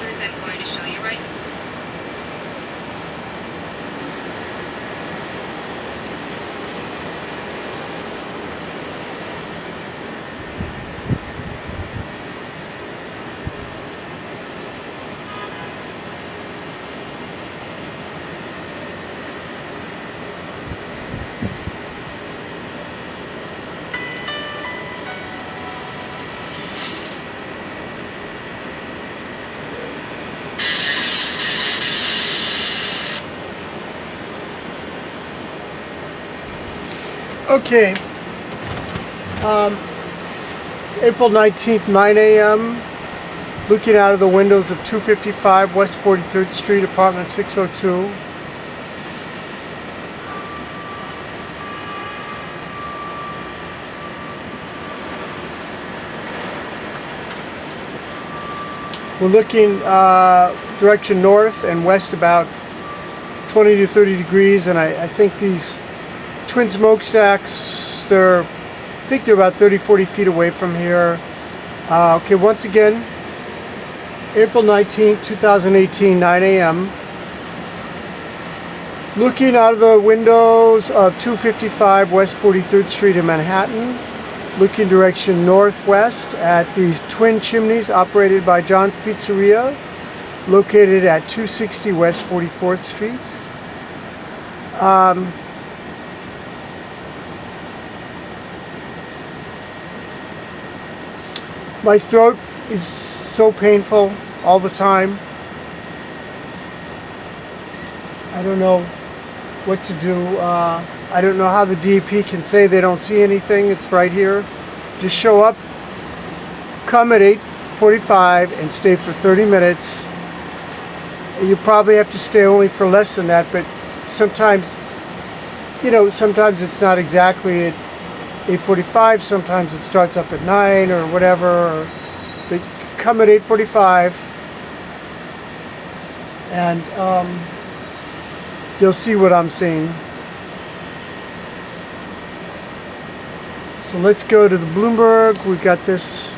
foods I'm going to show you right now. Okay, April 19th, 9 a.m. Looking out of the windows of 255 West 43rd Street, apartment 602. We're looking direction north and west about 20 to 30 degrees, and I think these twin smokestacks, I think they're about 30-40 feet away from here. Okay, once again, April 19th, 2018, 9 a.m. Looking out of the windows of 255 West 43rd Street in Manhattan, looking direction northwest at these twin chimneys operated by John's Pizzeria, located at 260 West 44th Street. My throat is so painful all the time. I don't know what to do. I don't know how the DEP can say they don't see anything. It's right here. Just show up, come at 8:45 and stay for 30 minutes. You probably have to stay only for less than that, but sometimes, sometimes it's not exactly at 8:45, sometimes it starts up at 9 or whatever. But come at 8:45 and you'll see what I'm seeing. So let's go to the Bloomberg. We got this.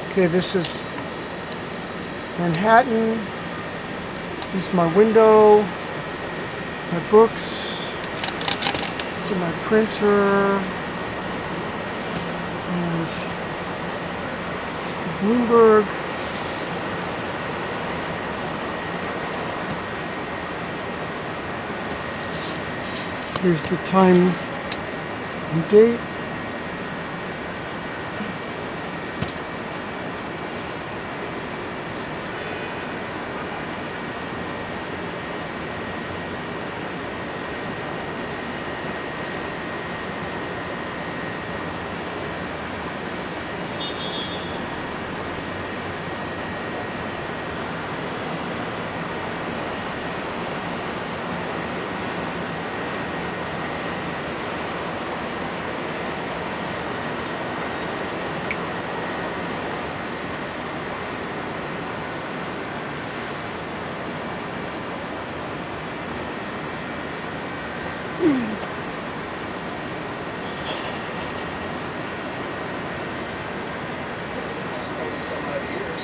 Okay, this is Manhattan. This is my window, my books. This is my printer. And it's the Bloomberg. Here's the time and date.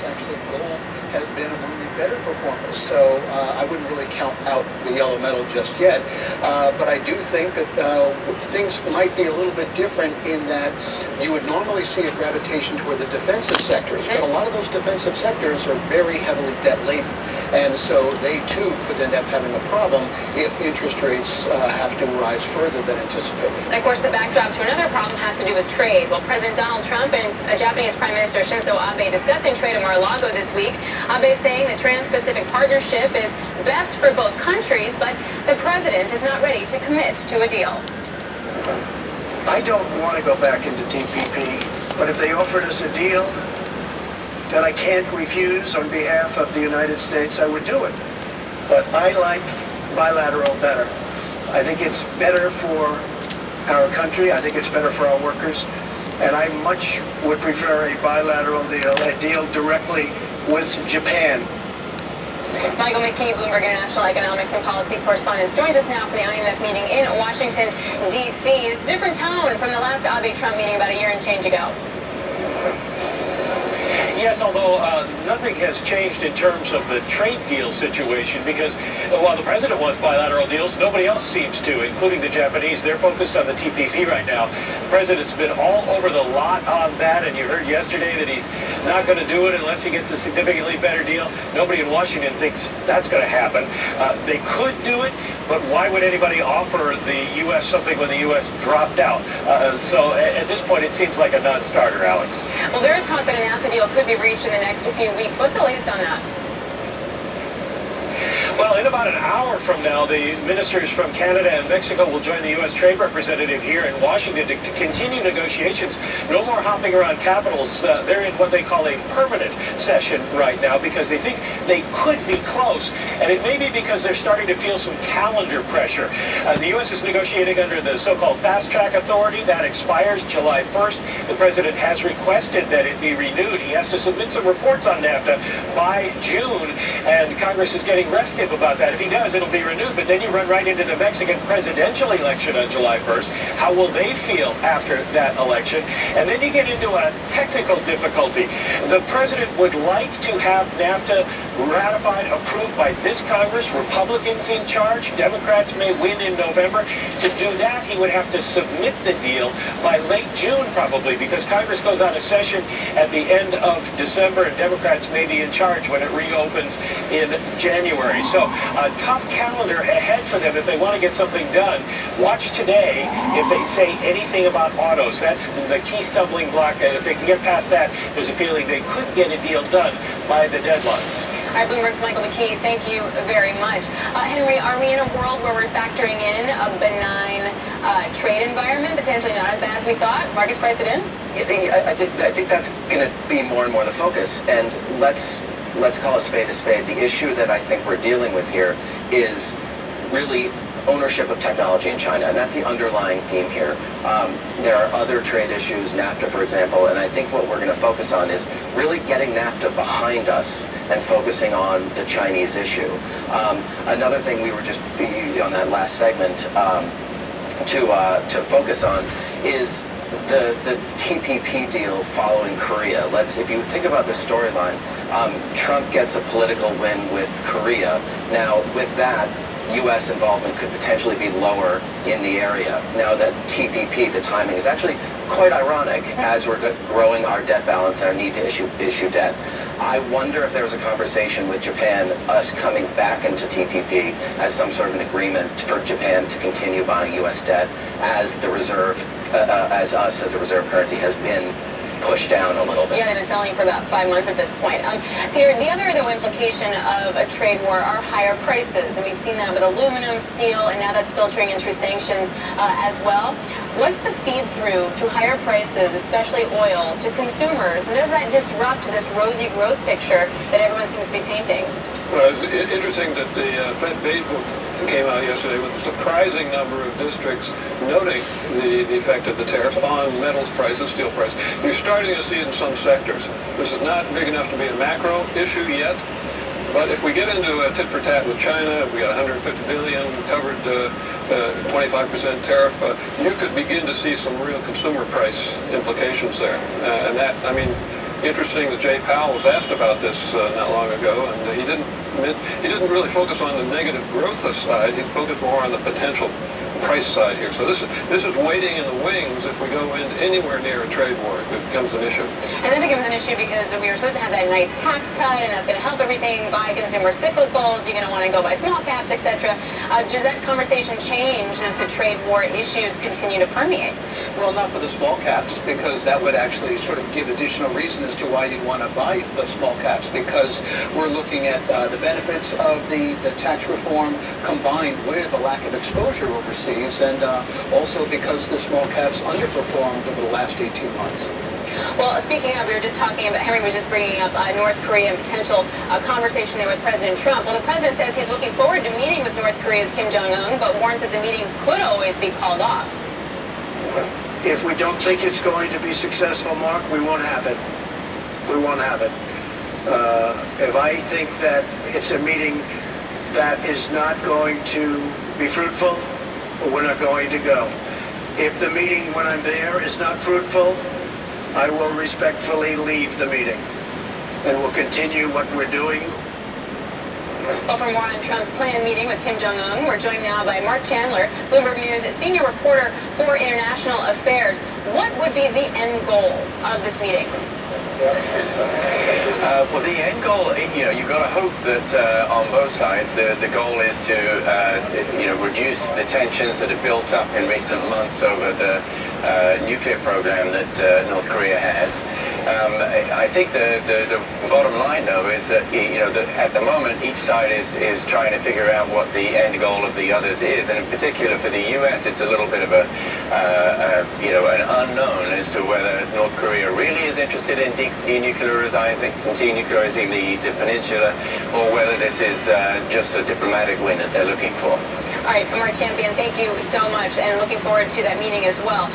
Actually, gold has been among the better performers, so I wouldn't really count out the yellow metal just yet. But I do think that things might be a little bit different in that you would normally see a gravitation toward the defensive sectors, but a lot of those defensive sectors are very heavily debt laden, and so they too could end up having a problem if interest rates have to rise further than anticipated. And of course, the backdrop to another problem has to do with trade. Well, President Donald Trump and Japanese Prime Minister Shinzo Abe discussing trade in Mar-a-Lago this week. Abe saying the Trans-Pacific Partnership is best for both countries, but the president is not ready to commit to a deal. I don't want to go back into TPP, but if they offered us a deal that I can't refuse on behalf of the United States, I would do it. But I like bilateral better. I think it's better for our country. I think it's better for our workers. And I much would prefer a bilateral deal, a deal directly with Japan. Michael McKee, Bloomberg International Economics and Policy Correspondent, joins us now for the IMF meeting in Washington, D.C. It's a different tone from the last Abe-Trump meeting about a year and change ago. Yes, although nothing has changed in terms of the trade deal situation because while the president wants bilateral deals, nobody else seems to, including the Japanese. They're focused on the TPP right now. The president's been all over the lot on that, and you heard yesterday that he's not going to do it unless he gets a significantly better deal. Nobody in Washington thinks that's going to happen. They could do it, but why would anybody offer the U.S. something when the U.S. dropped out? So at this point, it seems like a non-starter, Alex. Well, there is talk that a NAFTA deal could be reached in the next few weeks. What's the latest on that? Well, in about an hour from now, the ministers from Canada and Mexico will join the U.S. Trade Representative here in Washington to continue negotiations. No more hopping around capitals. They're in what they call a permanent session right now because they think they could be close. And it may be because they're starting to feel some calendar pressure. The U.S. is negotiating under the so-called Fast Track Authority. That expires July 1st. The president has requested that it be renewed. He has to submit some reports on NAFTA by June, and Congress is getting restive about that. If he does, it'll be renewed, but then you run right into the Mexican presidential election on July 1st. How will they feel after that election? And then you get into a technical difficulty. The president would like to have NAFTA ratified, approved by this Congress, Republicans in charge. Democrats may win in November. To do that, he would have to submit the deal by late June, probably, because Congress goes out of session at the end of December, and Democrats may be in charge when it reopens in January. So a tough calendar ahead for them if they want to get something done. Watch today if they say anything about autos. That's the key stumbling block. And if they can get past that, there's a feeling they could get a deal done by the deadlines. All right, Bloomberg's Michael McKee, thank you very much. Henry, are we in a world where we're factoring in a benign trade environment, potentially not as bad as we thought? Markets priced it in? I think that's going to be more and more the focus. And let's call a spade a spade. The issue that I think we're dealing with here is really ownership of technology in China, and that's the underlying theme here. There are other trade issues, NAFTA, for example, and I think what we're going to focus on is really getting NAFTA behind us and focusing on the Chinese issue. Another thing we were just on that last segment to focus on is the TPP deal following Korea. If you think about the storyline, Trump gets a political win with Korea. Now, with that, U.S. involvement could potentially be lower in the area. Now that TPP, the timing is actually quite ironic as we're growing our debt balance and our need to issue debt. I wonder if there's a conversation with Japan, us coming back into TPP as some sort of an agreement for Japan to continue buying U.S. debt as the reserve, as a reserve currency has been pushed down a little bit. Yeah, they've been selling for about 5 months at this point. Peter, the other implication of a trade war are higher prices, and we've seen that with aluminum, steel, and now that's filtering in through sanctions as well. What's the feed through higher prices, especially oil, to consumers? And does that disrupt this rosy growth picture that everyone seems to be painting? Well, it's interesting that the Fed Beige Book came out yesterday with a surprising number of districts noting the effect of the tariffs on metals prices, steel prices. You're starting to see it in some sectors. This is not big enough to be a macro issue yet, but if we get into a tit for tat with China, if we got 150 billion covered 25% tariff, you could begin to see some real consumer price implications there. And that, I mean, interesting that Jay Powell was asked about this not long ago, and he didn't really focus on the negative growth side. He focused more on the potential price side here. So this is waiting in the wings if we go in anywhere near a trade war. It becomes an issue. And that becomes an issue because we were supposed to have that nice tax cut, and that's going to help everything, buy consumer cyclicals, you're going to want to go buy small caps, etc. Does that conversation change as the trade war issues continue to permeate? Well, not for the small caps, because that would actually sort of give additional reason as to why you'd want to buy the small caps, because we're looking at the benefits of the tax reform combined with a lack of exposure overseas, and also because the small caps underperformed over the last 18 months. Well, speaking of, we were just talking about, Henry was just bringing up North Korea and potential conversation there with President Trump. Well, the president says he's looking forward to meeting with North Korea's Kim Jong-un, but warns that the meeting could always be called off. If we don't think it's going to be successful, Mark, we won't have it. We won't have it. If I think that it's a meeting that is not going to be fruitful, we're not going to go. If the meeting when I'm there is not fruitful, I will respectfully leave the meeting. and we'll continue what we're doing. Well, for more on Trump's planned meeting with Kim Jong-un, we're joined now by Mark Chandler, Bloomberg News senior reporter for international affairs. What would be the end goal of this meeting? Well, the end goal, you've got to hope that on both sides, the goal is to, reduce the tensions that have built up in recent months over the nuclear program that North Korea has. I think the bottom line, though, is that, that at the moment, each side is trying to figure out what the end goal of the others is. And in particular, for the U.S., it's a little bit of an unknown as to whether North Korea really is interested in denuclearizing the peninsula, or whether this is just a diplomatic win that they're looking for. All right, Mark Champion, thank you so much, and looking forward to that meeting as well.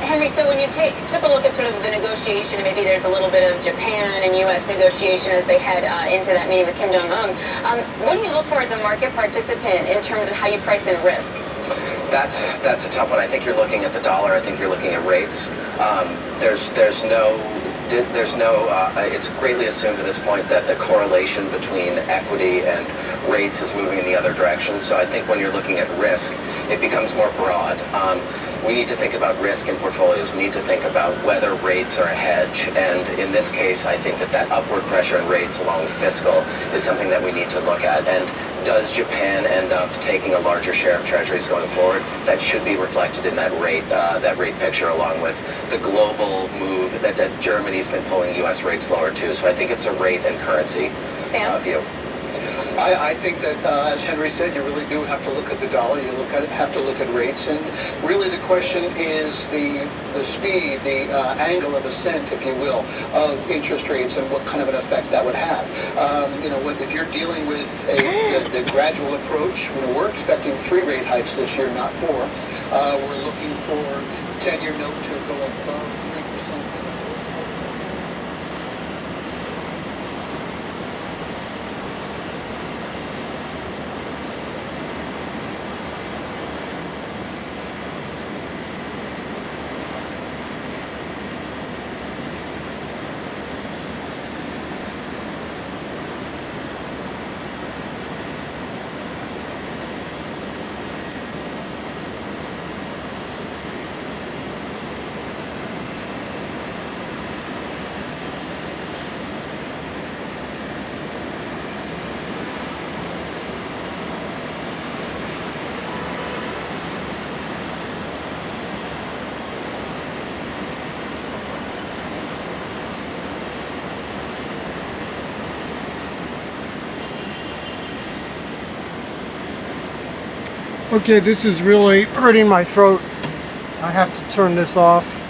Henry, so when you took a look at sort of the negotiation, and maybe there's a little bit of Japan and U.S. negotiation as they head into that meeting with Kim Jong-un, what do you look for as a market participant in terms of how you price in risk? That's a tough one. I think you're looking at the dollar. I think you're looking at rates. It's greatly assumed at this point that the correlation between equity and rates is moving in the other direction. So I think when you're looking at risk, it becomes more broad. We need to think about risk in portfolios. We need to think about whether rates are a hedge. And in this case, I think that upward pressure in rates along with fiscal is something that we need to look at. And does Japan end up taking a larger share of treasuries going forward? That should be reflected in that rate picture, along with the global move that Germany's been pulling U.S. rates lower too. So I think it's a rate and currency view. I think that, as Henry said, you really do have to look at the dollar. You have to look at rates, and really the question is the speed, the angle of ascent, if you will, of interest rates and what kind of an effect that would have. If you're dealing with the gradual approach, we're expecting 3 rate hikes this year, not 4. We're looking for the 10-year note to go above 3%. Okay, this is really hurting my throat. I have to turn this off.